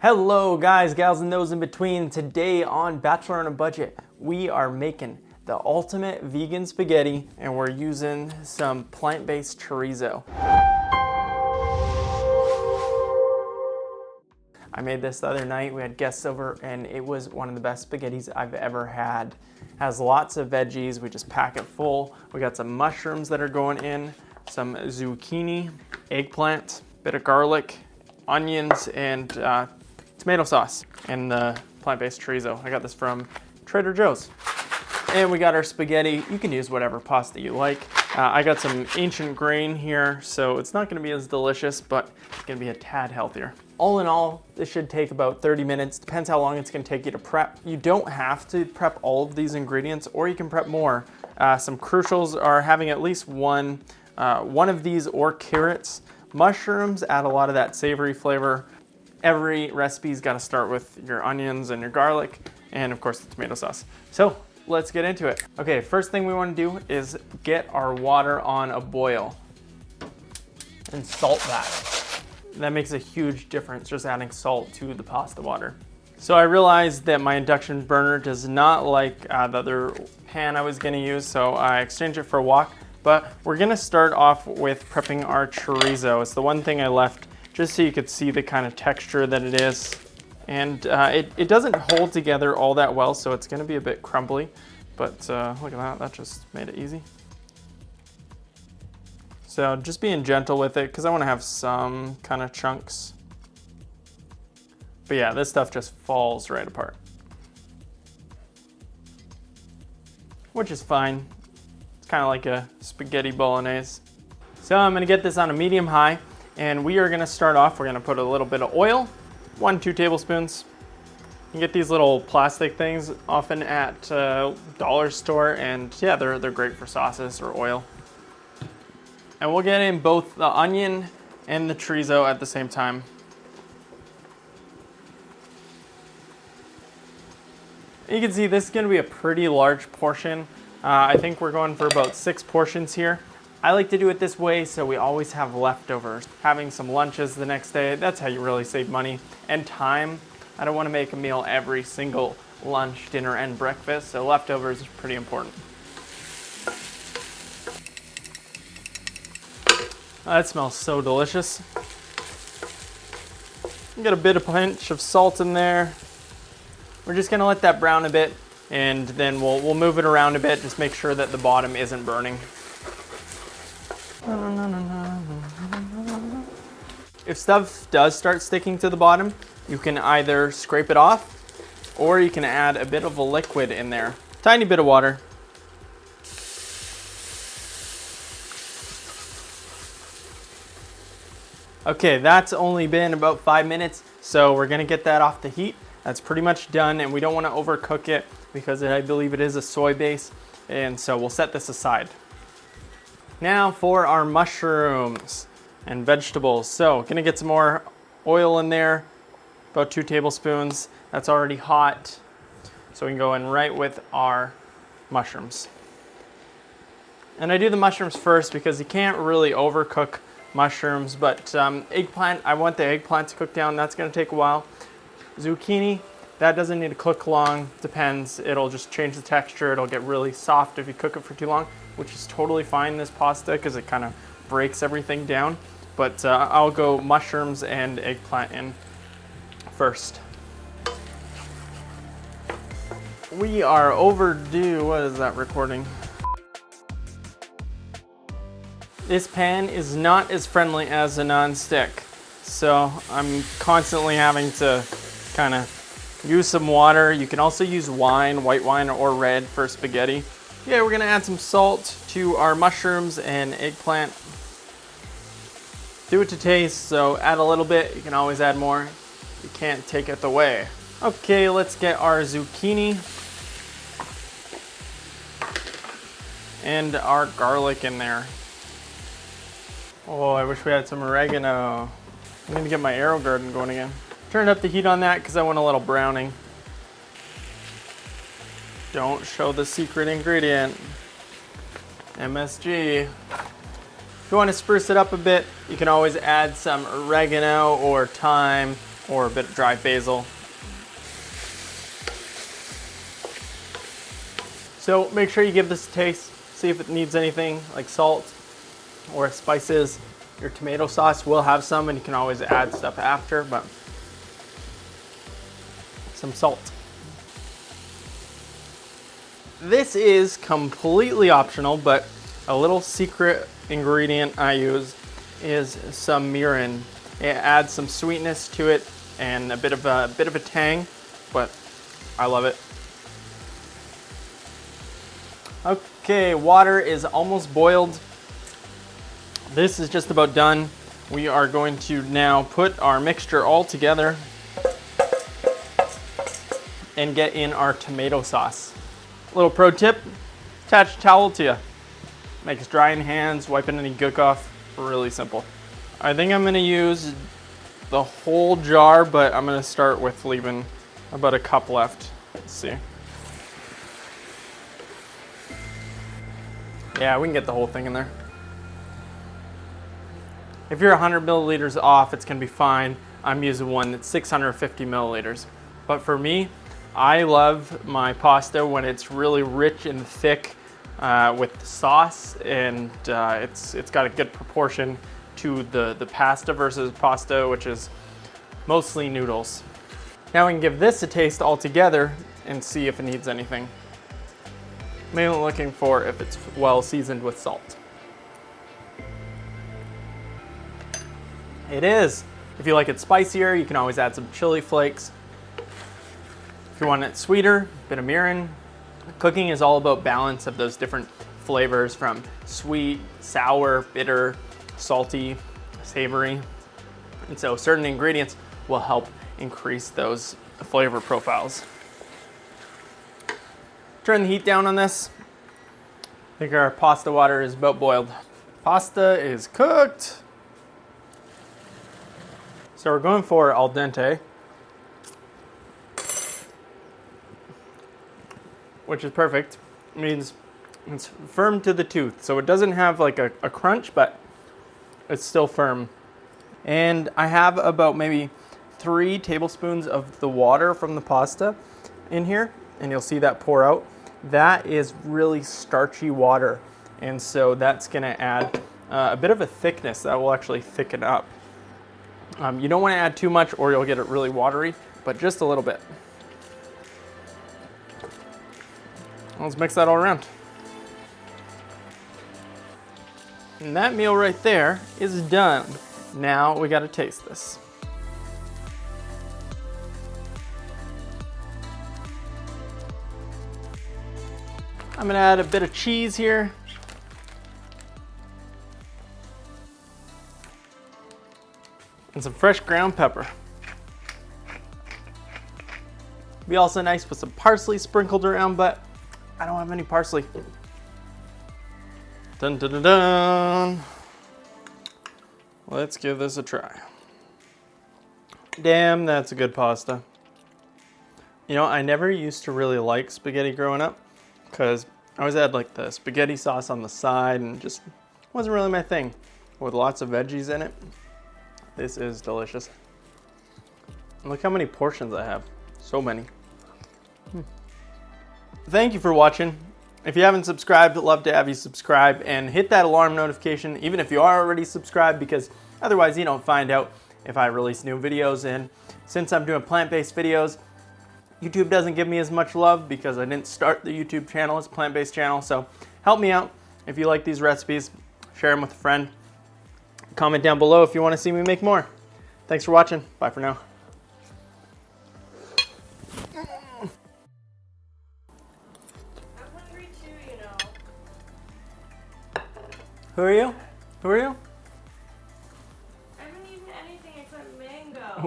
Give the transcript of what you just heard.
Hello guys, gals, and those in between. Today on Bachelor on a Budget, we are making the ultimate vegan spaghetti and we're using some plant-based chorizo. I made this the other night. We had guests over and it was one of the best spaghettis I've ever had. Has lots of veggies. We just pack it full. We got some mushrooms that are going in, some zucchini, eggplant, bit of garlic, onions, and tomato sauce, and the plant-based chorizo. I got this from Trader Joe's. And we got our spaghetti. You can use whatever pasta you like. I got some ancient grain here, so it's not gonna be as delicious, but it's gonna be a tad healthier. All in all, this should take about 30 minutes. Depends how long it's gonna take you to prep. You don't have to prep all of these ingredients, or you can prep more. Some crucials are having at least one of these or carrots. Mushrooms add a lot of that savory flavor. Every recipe's gotta start with your onions and your garlic, and of course the tomato sauce. So let's get into it. Okay, first thing we wanna do is get our water on a boil and salt that. That makes a huge difference, just adding salt to the pasta water. So I realized that my induction burner does not like the other pan I was gonna use, so I exchanged it for a wok. But we're gonna start off with prepping our chorizo. It's the one thing I left just so you could see the kind of texture that it is. And it doesn't hold together all that well, so it's gonna be a bit crumbly. But look at that just made it easy. So just being gentle with it, because I wanna have some kind of chunks. But yeah, this stuff just falls right apart. Which is fine. It's kind of like a spaghetti bolognese. So I'm gonna get this on a medium high, and we are gonna start off, we're gonna put a little bit of oil, 1-2 tablespoons. You can get these little plastic things often at dollar store, and yeah, they're great for sauces or oil. And we'll get in both the onion and the chorizo at the same time. You can see this is gonna be a pretty large portion. I think we're going for about 6 portions here. I like to do it this way so we always have leftovers. Having some lunches the next day, that's how you really save money and time. I don't want to make a meal every single lunch, dinner, and breakfast, so leftovers is pretty important. That smells so delicious. Get a bit of pinch of salt in there. We're just gonna let that brown a bit, and then we'll move it around a bit, just make sure that the bottom isn't burning. If stuff does start sticking to the bottom, you can either scrape it off, or you can add a bit of a liquid in there. Tiny bit of water. Okay, that's only been about 5 minutes, so we're gonna get that off the heat. That's pretty much done, and we don't wanna overcook it because I believe it is a soy base, and so we'll set this aside. Now for our mushrooms and vegetables. So gonna get some more oil in there, about 2 tablespoons. That's already hot, so we can go in right with our mushrooms. And I do the mushrooms first because you can't really overcook mushrooms, but eggplant, I want the eggplant to cook down. That's gonna take a while. Zucchini, that doesn't need to cook long, depends. It'll just change the texture. It'll get really soft if you cook it for too long, which is totally fine, this pasta, because it kind of breaks everything down. But I'll go mushrooms and eggplant in first. We are overdue. What is that recording? This pan is not as friendly as a non-stick, so I'm constantly having to kind of use some water. You can also use wine, white wine or red for spaghetti. Yeah, we're gonna add some salt to our mushrooms and eggplant. Do it to taste, so add a little bit. You can always add more. You can't take it away. Okay, let's get our zucchini and our garlic in there. Oh, I wish we had some oregano. I'm gonna get my arrow garden going again. Turned up the heat on that because I want a little browning. Don't show the secret ingredient. MSG. If you want to spruce it up a bit, you can always add some oregano or thyme or a bit of dry basil. So make sure you give this a taste, see if it needs anything like salt or spices. Your tomato sauce will have some, and you can always add stuff after, but some salt. This is completely optional, but a little secret ingredient I use is some mirin. It adds some sweetness to it and a bit of a tang, but I love it. Okay, water is almost boiled. This is just about done. We are going to now put our mixture all together and get in our tomato sauce. Little pro tip, attach a towel to you. Makes drying hands, wiping any gook off, really simple. I think I'm gonna use the whole jar, but I'm gonna start with leaving about a cup left. Let's see. Yeah, we can get the whole thing in there. If you're 100 milliliters off, it's gonna be fine. I'm using one that's 650 milliliters. But for me, I love my pasta when it's really rich and thick with the sauce, and it's got a good proportion to the pasta versus pasta, which is mostly noodles. Now we can give this a taste all together and see if it needs anything. Mainly looking for if it's well seasoned with salt. It is. If you like it spicier, you can always add some chili flakes. If you want it sweeter, a bit of mirin. Cooking is all about balance of those different flavors, from sweet, sour, bitter, salty, savory. And so certain ingredients will help increase those flavor profiles. Turn the heat down on this. I think our pasta water is about boiled. Pasta is cooked. So we're going for al dente, which is perfect. It means it's firm to the tooth. So it doesn't have like a crunch, but it's still firm. And I have about maybe 3 tablespoons of the water from the pasta in here, and you'll see that pour out. That is really starchy water, and so that's gonna add a bit of a thickness that will actually thicken up. You don't want to add too much or you'll get it really watery, but just a little bit. Let's mix that all around. And that meal right there is done. Now we got to taste this. I'm gonna add a bit of cheese here. And some fresh ground pepper. Be also nice with some parsley sprinkled around, but I don't have any parsley. Dun dun dun dun. Let's give this a try. Damn, that's a good pasta. You know, I never used to really like spaghetti growing up because I always had like the spaghetti sauce on the side and just wasn't really my thing. With lots of veggies in it, this is delicious. Look how many portions I have. So many. Thank you for watching. If you haven't subscribed, I'd love to have you subscribe and hit that alarm notification, even if you are already subscribed, because otherwise you don't find out if I release new videos. And since I'm doing plant-based videos, YouTube doesn't give me as much love because I didn't start the YouTube channel as a plant-based channel. So help me out. If you like these recipes, share them with a friend. Comment down below if you want to see me make more. Thanks for watching. Bye for now. I'm hungry too, you know. Who are you? Who are you?